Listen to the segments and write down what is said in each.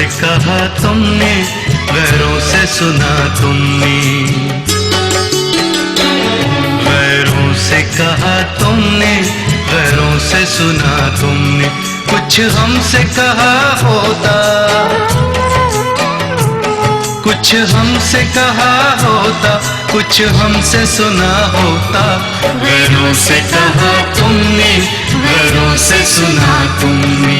से कहा तुमने, गैरों से सुना तुमने। गैरों से कहा तुमने, गैरों से सुना तुमने। कुछ हमसे कहा होता, कुछ हमसे कहा होता, कुछ हमसे सुना होता। गैरों से कहा तुमने, गैरों से सुना तुमने।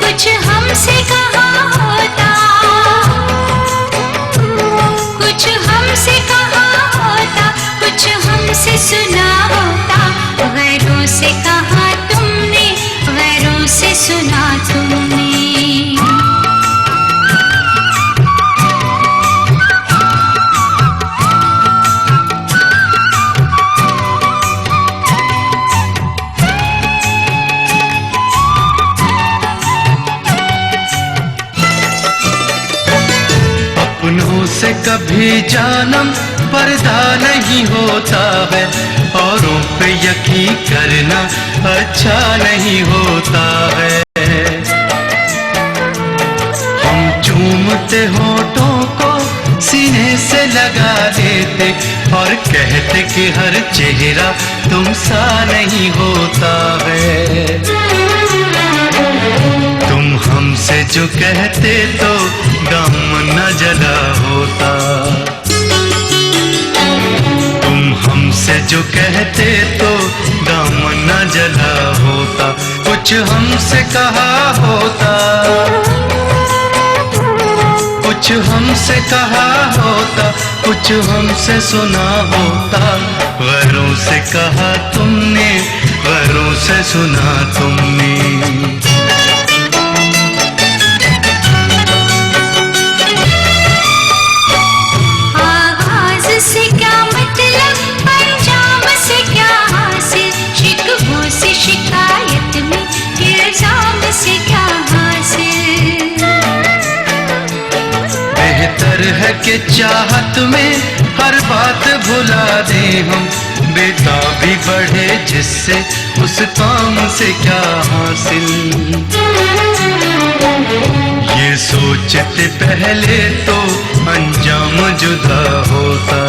कुछ हमसे कहा होता, कुछ हमसे कहा होता, कुछ हमसे सुना होता। गैरों से कहा तुमने, गैरों से सुना तुमने। अपनों से कभी जानम पर्दा नहीं होता है, औरों पे यकीन करना अच्छा नहीं होता है। हम चूमते होठों को सीने से लगा देते और कहते कि हर चेहरा तुम सा नहीं होता है। तुम हमसे जो कहते तो दामन न जला होता, तुम हमसे जो कहते तो दामन न जला होता। कुछ हमसे कहा होता, कुछ हमसे कहा होता, कुछ हमसे सुना होता। गैरों से कहा तुमने, गैरों से सुना तुमने। शिकायत में इल्जाम से क्या हासिल। बेहतर है कि चाहत में हर बात भुला दे हम, बेताबी बढ़े जिससे उस काम से क्या हासिल। ये सोचते पहले तो अंजाम जुदा होता,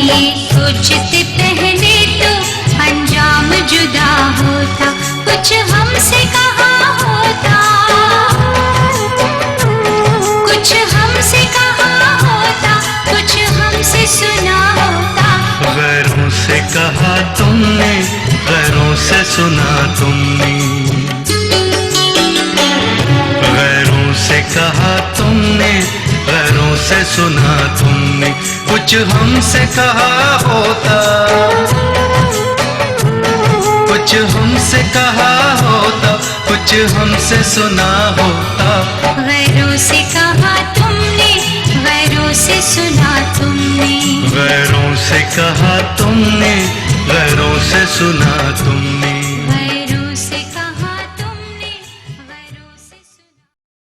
ये सोचते पहले तो अंजाम जुदा होता। कुछ हमसे कहा होता, कुछ हमसे कहा होता, कुछ हमसे सुना होता। गैरों से कहा तुमने, गैरों से सुना तुमने। गैरों से कहा तुमने, गैरों से सुना तुमने। कुछ हमसे कहा होता, कुछ हमसे कहा होता, कुछ हमसे सुना होता। गैरों से कहा तुमने, गैरों से सुना तुमने। गैरों से कहा तुमने, गैरों से सुना तुमने।